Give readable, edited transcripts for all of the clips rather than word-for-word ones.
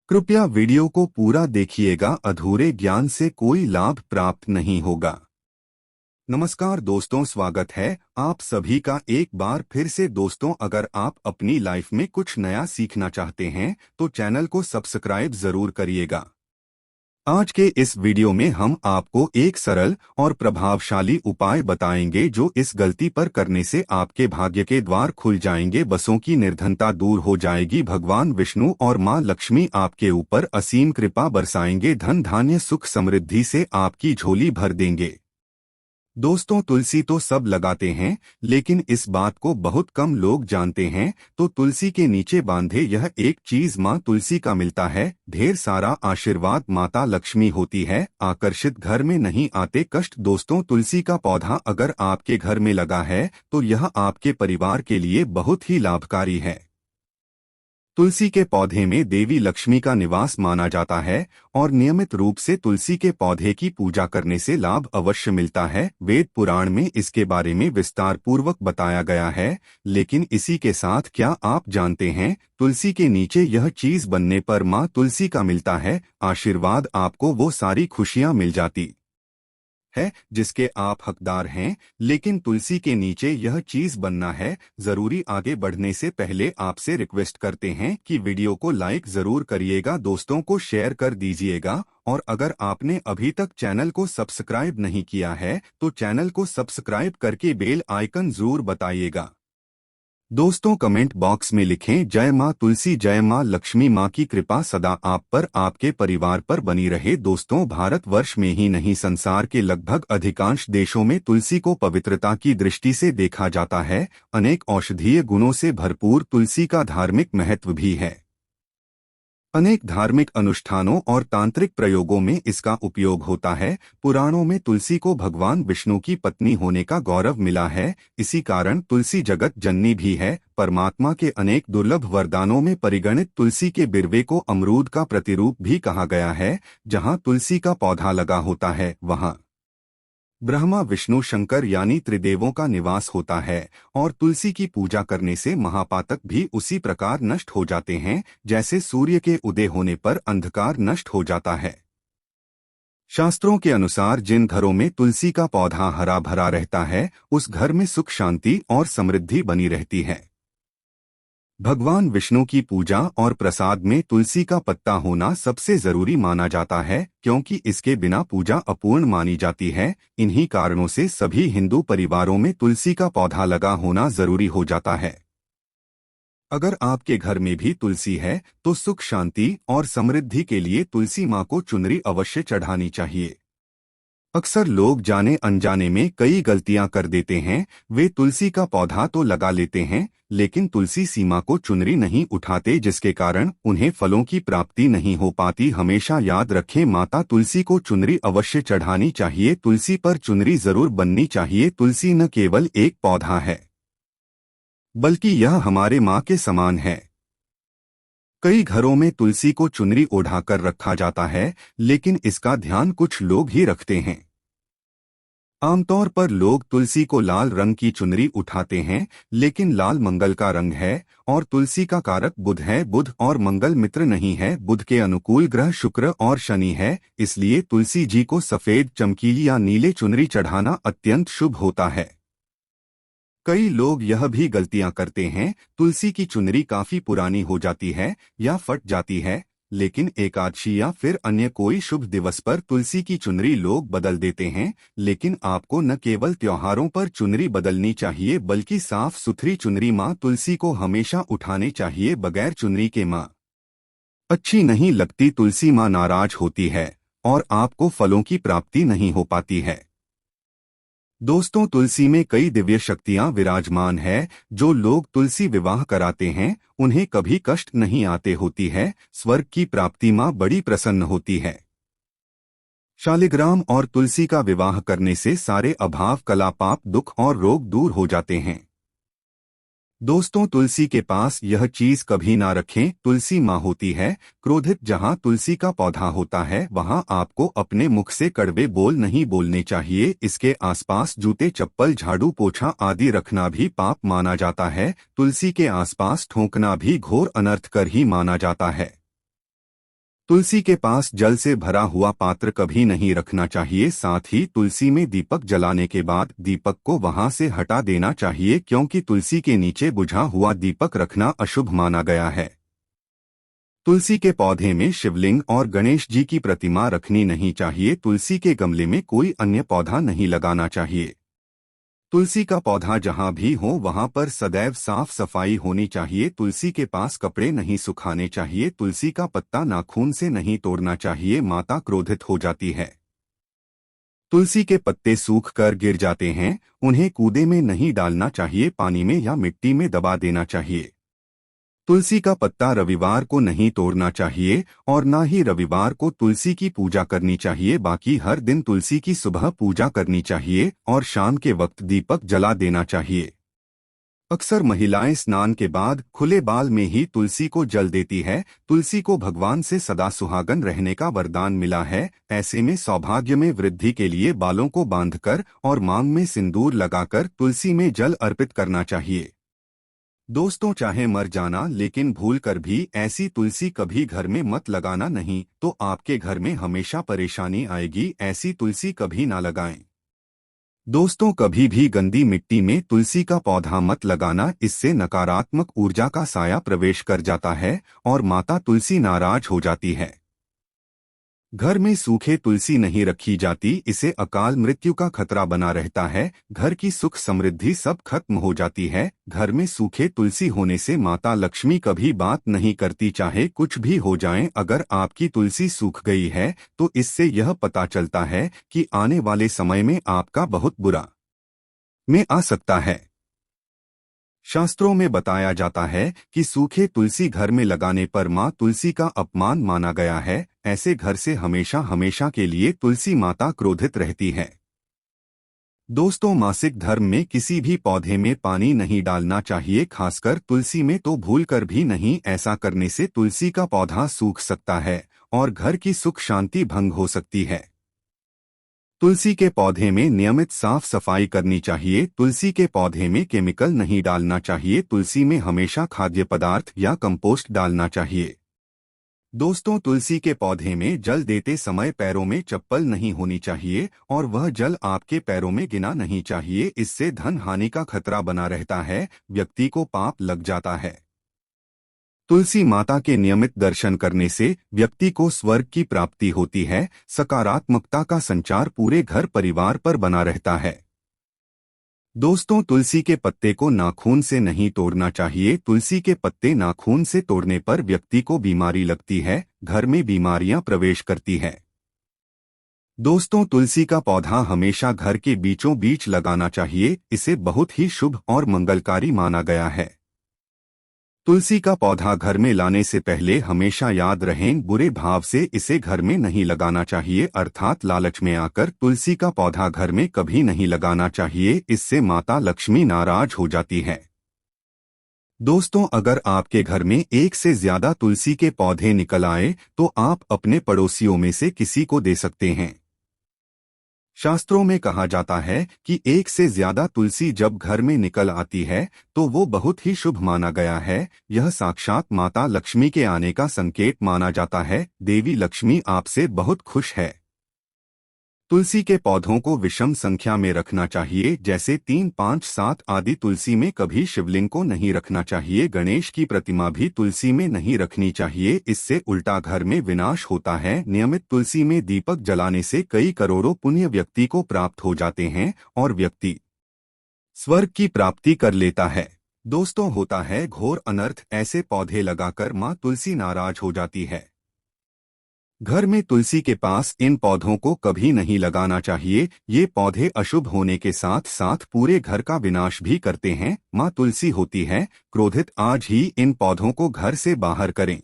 कृपया वीडियो को पूरा देखिएगा, अधूरे ज्ञान से कोई लाभ प्राप्त नहीं होगा। नमस्कार दोस्तों, स्वागत है आप सभी का एक बार फिर से। दोस्तों, अगर आप अपनी लाइफ में कुछ नया सीखना चाहते हैं तो चैनल को सब्सक्राइब जरूर करिएगा। आज के इस वीडियो में हम आपको एक सरल और प्रभावशाली उपाय बताएंगे जो इस गलती पर करने से आपके भाग्य के द्वार खुल जाएंगे, बसों की निर्धनता दूर हो जाएगी, भगवान विष्णु और मां लक्ष्मी आपके ऊपर असीम कृपा बरसाएंगे, धन धान्य सुख समृद्धि से आपकी झोली भर देंगे। दोस्तों, तुलसी तो सब लगाते हैं, लेकिन इस बात को बहुत कम लोग जानते हैं। तो तुलसी के नीचे बांधे यह एक चीज माँ तुलसी का मिलता है, ढेर सारा आशीर्वाद माता लक्ष्मी होती है, आकर्षित घर में नहीं आते कष्ट। दोस्तों, तुलसी का पौधा अगर आपके घर में लगा है तो यह आपके परिवार के लिए बहुत ही लाभकारी है। तुलसी के पौधे में देवी लक्ष्मी का निवास माना जाता है और नियमित रूप से तुलसी के पौधे की पूजा करने से लाभ अवश्य मिलता है। वेद पुराण में इसके बारे में विस्तार पूर्वक बताया गया है। लेकिन इसी के साथ क्या आप जानते हैं, तुलसी के नीचे यह चीज बनने पर माँ तुलसी का मिलता है आशीर्वाद, आपको वो सारी खुशियाँ मिल जाती है जिसके आप हकदार हैं। लेकिन तुलसी के नीचे यह चीज बनना है जरूरी। आगे बढ़ने से पहले आपसे रिक्वेस्ट करते हैं कि वीडियो को लाइक जरूर करिएगा, दोस्तों को शेयर कर दीजिएगा, और अगर आपने अभी तक चैनल को सब्सक्राइब नहीं किया है तो चैनल को सब्सक्राइब करके बेल आइकन जरूर बताइएगा। दोस्तों, कमेंट बॉक्स में लिखें जय मां तुलसी, जय मां लक्ष्मी, मां की कृपा सदा आप पर आपके परिवार पर बनी रहे। दोस्तों, भारतवर्ष में ही नहीं संसार के लगभग अधिकांश देशों में तुलसी को पवित्रता की दृष्टि से देखा जाता है। अनेक औषधीय गुणों से भरपूर तुलसी का धार्मिक महत्व भी है। अनेक धार्मिक अनुष्ठानों और तांत्रिक प्रयोगों में इसका उपयोग होता है। पुराणों में तुलसी को भगवान विष्णु की पत्नी होने का गौरव मिला है। इसी कारण तुलसी जगत जननी भी है। परमात्मा के अनेक दुर्लभ वरदानों में परिगणित तुलसी के बिरवे को अमरूद का प्रतिरूप भी कहा गया है। जहाँ तुलसी का पौधा लगा होता है वहाँ ब्रह्मा विष्णु शंकर यानी त्रिदेवों का निवास होता है, और तुलसी की पूजा करने से महापातक भी उसी प्रकार नष्ट हो जाते हैं जैसे सूर्य के उदय होने पर अंधकार नष्ट हो जाता है। शास्त्रों के अनुसार जिन घरों में तुलसी का पौधा हरा भरा रहता है उस घर में सुख शांति और समृद्धि बनी रहती है। भगवान विष्णु की पूजा और प्रसाद में तुलसी का पत्ता होना सबसे जरूरी माना जाता है, क्योंकि इसके बिना पूजा अपूर्ण मानी जाती है। इन्हीं कारणों से सभी हिंदू परिवारों में तुलसी का पौधा लगा होना जरूरी हो जाता है। अगर आपके घर में भी तुलसी है तो सुख शांति और समृद्धि के लिए तुलसी माँ को चुनरी अवश्य चढ़ानी चाहिए। अक्सर लोग जाने अनजाने में कई गलतियां कर देते हैं। वे तुलसी का पौधा तो लगा लेते हैं लेकिन तुलसी सीमा को चुनरी नहीं उठाते, जिसके कारण उन्हें फलों की प्राप्ति नहीं हो पाती। हमेशा याद रखें, माता तुलसी को चुनरी अवश्य चढ़ानी चाहिए। तुलसी पर चुनरी जरूर बननी चाहिए। तुलसी न केवल एक पौधा है बल्कि यह हमारे माँ के समान है। कई घरों में तुलसी को चुनरी ओढ़ाकर रखा जाता है, लेकिन इसका ध्यान कुछ लोग ही रखते हैं। आमतौर पर लोग तुलसी को लाल रंग की चुनरी उठाते हैं, लेकिन लाल मंगल का रंग है और तुलसी का कारक बुध है। बुध और मंगल मित्र नहीं है। बुध के अनुकूल ग्रह शुक्र और शनि है, इसलिए तुलसी जी को सफेद, चमकीली या नीले चुनरी चढ़ाना अत्यंत शुभ होता है। कई लोग यह भी गलतियां करते हैं, तुलसी की चुनरी काफी पुरानी हो जाती है या फट जाती है, लेकिन एकादशी या फिर अन्य कोई शुभ दिवस पर तुलसी की चुनरी लोग बदल देते हैं। लेकिन आपको न केवल त्योहारों पर चुनरी बदलनी चाहिए बल्कि साफ सुथरी चुनरी माँ तुलसी को हमेशा उठाने चाहिए। बगैर चुनरी के माँ अच्छी नहीं लगती, तुलसी माँ नाराज होती है और आपको फलों की प्राप्ति नहीं हो पाती है। दोस्तों, तुलसी में कई दिव्य शक्तियां विराजमान है। जो लोग तुलसी विवाह कराते हैं उन्हें कभी कष्ट नहीं आते होती है। स्वर्ग की प्राप्ति मां बड़ी प्रसन्न होती है। शालिग्राम और तुलसी का विवाह करने से सारे अभाव, कला, पाप, दुख और रोग दूर हो जाते हैं। दोस्तों, तुलसी के पास यह चीज कभी ना रखें। तुलसी माँ होती है क्रोधित। जहाँ तुलसी का पौधा होता है वहाँ आपको अपने मुख से कड़वे बोल नहीं बोलने चाहिए। इसके आसपास जूते, चप्पल, झाड़ू, पोछा आदि रखना भी पाप माना जाता है। तुलसी के आसपास ठोंकना भी घोर अनर्थ कर ही माना जाता है। तुलसी के पास जल से भरा हुआ पात्र कभी नहीं रखना चाहिए। साथ ही तुलसी में दीपक जलाने के बाद दीपक को वहां से हटा देना चाहिए, क्योंकि तुलसी के नीचे बुझा हुआ दीपक रखना अशुभ माना गया है। तुलसी के पौधे में शिवलिंग और गणेश जी की प्रतिमा रखनी नहीं चाहिए। तुलसी के गमले में कोई अन्य पौधा नहीं लगाना चाहिए। तुलसी का पौधा जहां भी हो वहां पर सदैव साफ सफाई होनी चाहिए। तुलसी के पास कपड़े नहीं सुखाने चाहिए। तुलसी का पत्ता नाखून से नहीं तोड़ना चाहिए, माता क्रोधित हो जाती है। तुलसी के पत्ते सूख कर गिर जाते हैं, उन्हें कूदे में नहीं डालना चाहिए, पानी में या मिट्टी में दबा देना चाहिए। तुलसी का पत्ता रविवार को नहीं तोड़ना चाहिए और न ही रविवार को तुलसी की पूजा करनी चाहिए। बाकी हर दिन तुलसी की सुबह पूजा करनी चाहिए और शाम के वक्त दीपक जला देना चाहिए। अक्सर महिलाएं स्नान के बाद खुले बाल में ही तुलसी को जल देती है। तुलसी को भगवान से सदा सुहागन रहने का वरदान मिला है। ऐसे में सौभाग्य में वृद्धि के लिए बालों को बांधकर और मांग में सिंदूर लगाकर तुलसी में जल अर्पित करना चाहिए। दोस्तों, चाहे मर जाना लेकिन भूल कर भी ऐसी तुलसी कभी घर में मत लगाना, नहीं तो आपके घर में हमेशा परेशानी आएगी। ऐसी तुलसी कभी ना लगाएं। दोस्तों, कभी भी गंदी मिट्टी में तुलसी का पौधा मत लगाना, इससे नकारात्मक ऊर्जा का साया प्रवेश कर जाता है और माता तुलसी नाराज हो जाती है। घर में सूखे तुलसी नहीं रखी जाती, इसे अकाल मृत्यु का खतरा बना रहता है। घर की सुख समृद्धि सब खत्म हो जाती है। घर में सूखे तुलसी होने से माता लक्ष्मी कभी बात नहीं करती, चाहे कुछ भी हो जाए। अगर आपकी तुलसी सूख गई है तो इससे यह पता चलता है कि आने वाले समय में आपका बहुत बुरा में आ सकता है। शास्त्रों में बताया जाता है कि सूखे तुलसी घर में लगाने पर मां तुलसी का अपमान माना गया है। ऐसे घर से हमेशा हमेशा के लिए तुलसी माता क्रोधित रहती है। दोस्तों, मासिक धर्म में किसी भी पौधे में पानी नहीं डालना चाहिए, खासकर तुलसी में तो भूल कर भी नहीं। ऐसा करने से तुलसी का पौधा सूख सकता है और घर की सुख शांति भंग हो सकती है। तुलसी के पौधे में नियमित साफ सफाई करनी चाहिए। तुलसी के पौधे में केमिकल नहीं डालना चाहिए। तुलसी में हमेशा खाद्य पदार्थ या कंपोस्ट डालना चाहिए। दोस्तों, तुलसी के पौधे में जल देते समय पैरों में चप्पल नहीं होनी चाहिए और वह जल आपके पैरों में गिना नहीं चाहिए। इससे धन हानि का खतरा बना रहता है, व्यक्ति को पाप लग जाता है। तुलसी माता के नियमित दर्शन करने से व्यक्ति को स्वर्ग की प्राप्ति होती है। सकारात्मकता का संचार पूरे घर परिवार पर बना रहता है। दोस्तों, तुलसी के पत्ते को नाखून से नहीं तोड़ना चाहिए। तुलसी के पत्ते नाखून से तोड़ने पर व्यक्ति को बीमारी लगती है, घर में बीमारियां प्रवेश करती है। दोस्तों, तुलसी का पौधा हमेशा घर के बीचों बीच लगाना चाहिए, इसे बहुत ही शुभ और मंगलकारी माना गया है। तुलसी का पौधा घर में लाने से पहले हमेशा याद रहें, बुरे भाव से इसे घर में नहीं लगाना चाहिए, अर्थात लालच में आकर तुलसी का पौधा घर में कभी नहीं लगाना चाहिए। इससे माता लक्ष्मी नाराज हो जाती है। दोस्तों, अगर आपके घर में एक से ज्यादा तुलसी के पौधे निकल आए तो आप अपने पड़ोसियों में से किसी को दे सकते हैं। शास्त्रों में कहा जाता है कि एक से ज्यादा तुलसी जब घर में निकल आती है तो वो बहुत ही शुभ माना गया है। यह साक्षात माता लक्ष्मी के आने का संकेत माना जाता है। देवी लक्ष्मी आपसे बहुत खुश है। तुलसी के पौधों को विषम संख्या में रखना चाहिए, जैसे 3, 5, 7 आदि। तुलसी में कभी शिवलिंग को नहीं रखना चाहिए। गणेश की प्रतिमा भी तुलसी में नहीं रखनी चाहिए, इससे उल्टा घर में विनाश होता है। नियमित तुलसी में दीपक जलाने से कई करोड़ों पुण्य व्यक्ति को प्राप्त हो जाते हैं और व्यक्ति स्वर्ग की प्राप्ति कर लेता है। दोस्तों, होता है घोर अनर्थ, ऐसे पौधे लगाकर मां तुलसी नाराज हो जाती है। घर में तुलसी के पास इन पौधों को कभी नहीं लगाना चाहिए। ये पौधे अशुभ होने के साथ साथ पूरे घर का विनाश भी करते हैं। मां तुलसी होती है क्रोधित, आज ही इन पौधों को घर से बाहर करें।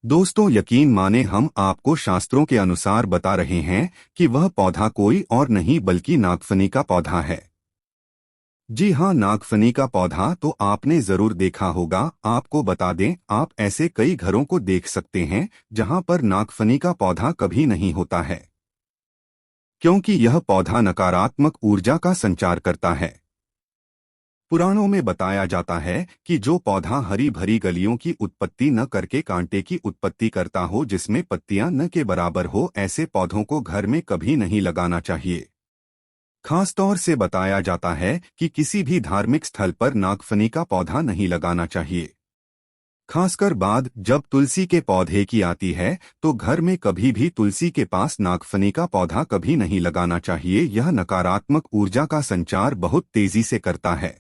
दोस्तों, यकीन माने हम आपको शास्त्रों के अनुसार बता रहे हैं कि वह पौधा कोई और नहीं बल्कि नागफनी का पौधा है। जी हाँ, नागफनी का पौधा तो आपने जरूर देखा होगा। आपको बता दें, आप ऐसे कई घरों को देख सकते हैं जहां पर नागफनी का पौधा कभी नहीं होता है, क्योंकि यह पौधा नकारात्मक ऊर्जा का संचार करता है। पुराणों में बताया जाता है कि जो पौधा हरी भरी गलियों की उत्पत्ति न करके कांटे की उत्पत्ति करता हो, जिसमें पत्तियां न के बराबर हो, ऐसे पौधों को घर में कभी नहीं लगाना चाहिए। खासतौर से बताया जाता है कि किसी भी धार्मिक स्थल पर नागफनी का पौधा नहीं लगाना चाहिए। खासकर बाद जब तुलसी के पौधे की आती है तो घर में कभी भी तुलसी के पास नागफनी का पौधा कभी नहीं लगाना चाहिए। यह नकारात्मक ऊर्जा का संचार बहुत तेजी से करता है।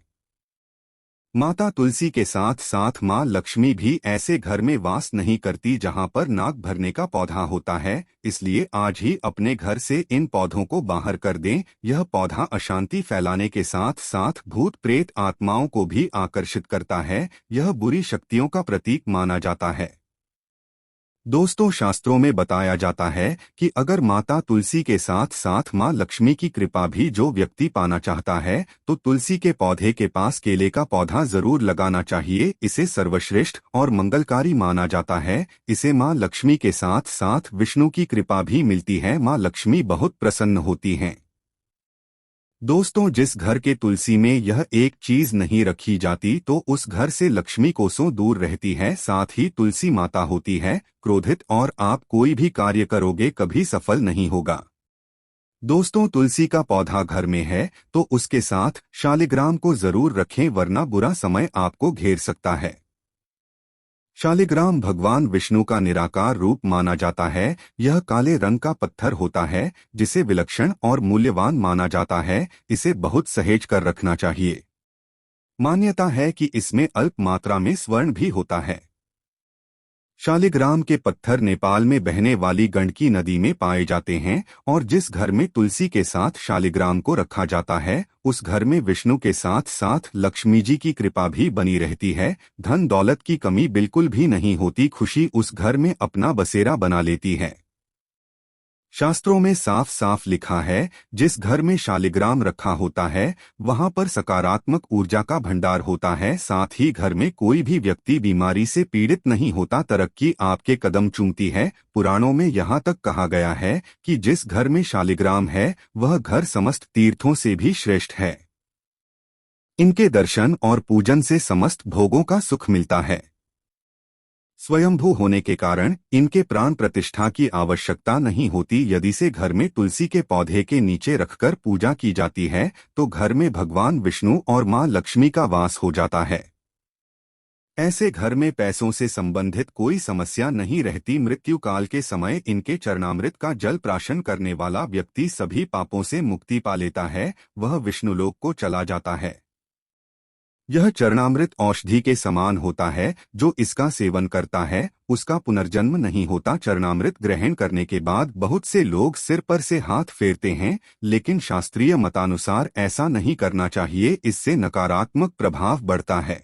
माता तुलसी के साथ साथ माँ लक्ष्मी भी ऐसे घर में वास नहीं करती जहाँ पर नाग भरने का पौधा होता है, इसलिए आज ही अपने घर से इन पौधों को बाहर कर दें। यह पौधा अशांति फैलाने के साथ साथ भूत प्रेत आत्माओं को भी आकर्षित करता है। यह बुरी शक्तियों का प्रतीक माना जाता है। दोस्तों, शास्त्रों में बताया जाता है कि अगर माता तुलसी के साथ साथ माँ लक्ष्मी की कृपा भी जो व्यक्ति पाना चाहता है तो तुलसी के पौधे के पास केले का पौधा जरूर लगाना चाहिए। इसे सर्वश्रेष्ठ और मंगलकारी माना जाता है। इसे माँ लक्ष्मी के साथ साथ विष्णु की कृपा भी मिलती है। माँ लक्ष्मी बहुत प्रसन्न होती हैं। दोस्तों, जिस घर के तुलसी में यह एक चीज नहीं रखी जाती तो उस घर से लक्ष्मी कोसों दूर रहती है। साथ ही तुलसी माता होती है क्रोधित और आप कोई भी कार्य करोगे कभी सफल नहीं होगा। दोस्तों, तुलसी का पौधा घर में है तो उसके साथ शालिग्राम को जरूर रखें, वरना बुरा समय आपको घेर सकता है। शालिग्राम भगवान विष्णु का निराकार रूप माना जाता है। यह काले रंग का पत्थर होता है जिसे विलक्षण और मूल्यवान माना जाता है। इसे बहुत सहेज कर रखना चाहिए। मान्यता है कि इसमें अल्प मात्रा में स्वर्ण भी होता है। शालिग्राम के पत्थर नेपाल में बहने वाली गंडकी नदी में पाए जाते हैं और जिस घर में तुलसी के साथ शालिग्राम को रखा जाता है उस घर में विष्णु के साथ साथ लक्ष्मी जी की कृपा भी बनी रहती है। धन दौलत की कमी बिल्कुल भी नहीं होती। खुशी उस घर में अपना बसेरा बना लेती है। शास्त्रों में साफ साफ लिखा है, जिस घर में शालिग्राम रखा होता है वहां पर सकारात्मक ऊर्जा का भंडार होता है। साथ ही घर में कोई भी व्यक्ति बीमारी से पीड़ित नहीं होता। तरक्की आपके कदम चूमती है। पुराणों में यहाँ तक कहा गया है कि जिस घर में शालिग्राम है वह घर समस्त तीर्थों से भी श्रेष्ठ है। इनके दर्शन और पूजन से समस्त भोगों का सुख मिलता है। स्वयंभू होने के कारण इनके प्राण प्रतिष्ठा की आवश्यकता नहीं होती। यदि से घर में तुलसी के पौधे के नीचे रखकर पूजा की जाती है तो घर में भगवान विष्णु और मां लक्ष्मी का वास हो जाता है। ऐसे घर में पैसों से संबंधित कोई समस्या नहीं रहती। मृत्यु काल के समय इनके चरणामृत का जल प्राशन करने वाला व्यक्ति सभी पापों से मुक्ति पा लेता है। वह विष्णुलोक को चला जाता है। यह चरणामृत औषधि के समान होता है। जो इसका सेवन करता है उसका पुनर्जन्म नहीं होता। चरणामृत ग्रहण करने के बाद बहुत से लोग सिर पर से हाथ फेरते हैं, लेकिन शास्त्रीय मतानुसार ऐसा नहीं करना चाहिए। इससे नकारात्मक प्रभाव बढ़ता है।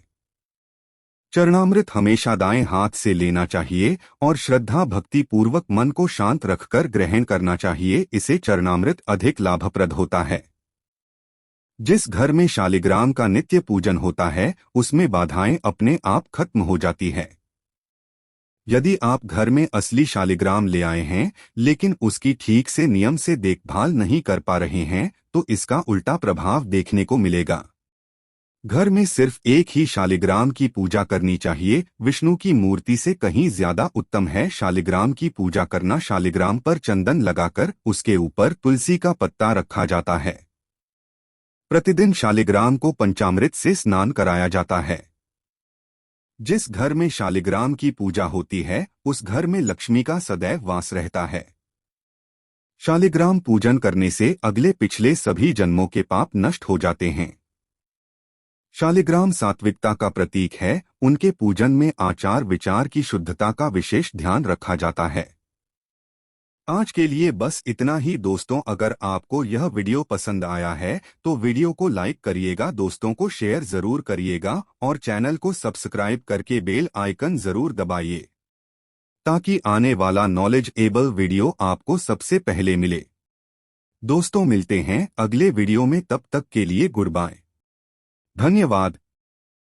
चरणामृत हमेशा दाएं हाथ से लेना चाहिए और श्रद्धा भक्ति पूर्वक मन को शांत रखकर ग्रहण करना चाहिए। इसे चरणामृत अधिक लाभप्रद होता है। जिस घर में शालिग्राम का नित्य पूजन होता है उसमें बाधाएं अपने आप खत्म हो जाती है। यदि आप घर में असली शालिग्राम ले आए हैं लेकिन उसकी ठीक से नियम से देखभाल नहीं कर पा रहे हैं तो इसका उल्टा प्रभाव देखने को मिलेगा। घर में सिर्फ एक ही शालिग्राम की पूजा करनी चाहिए। विष्णु की मूर्ति से कहीं ज्यादा उत्तम है शालिग्राम की पूजा करना। शालिग्राम पर चंदन लगाकर उसके ऊपर तुलसी का पत्ता रखा जाता है। प्रतिदिन शालिग्राम को पंचामृत से स्नान कराया जाता है। जिस घर में शालिग्राम की पूजा होती है उस घर में लक्ष्मी का सदैव वास रहता है। शालिग्राम पूजन करने से अगले पिछले सभी जन्मों के पाप नष्ट हो जाते हैं। शालिग्राम सात्विकता का प्रतीक है। उनके पूजन में आचार विचार की शुद्धता का विशेष ध्यान रखा जाता है। आज के लिए बस इतना ही दोस्तों। अगर आपको यह वीडियो पसंद आया है तो वीडियो को लाइक करिएगा, दोस्तों को शेयर जरूर करिएगा और चैनल को सब्सक्राइब करके बेल आइकन जरूर दबाइए ताकि आने वाला नॉलेजेबल वीडियो आपको सबसे पहले मिले। दोस्तों, मिलते हैं अगले वीडियो में, तब तक के लिए गुड बाय। धन्यवाद।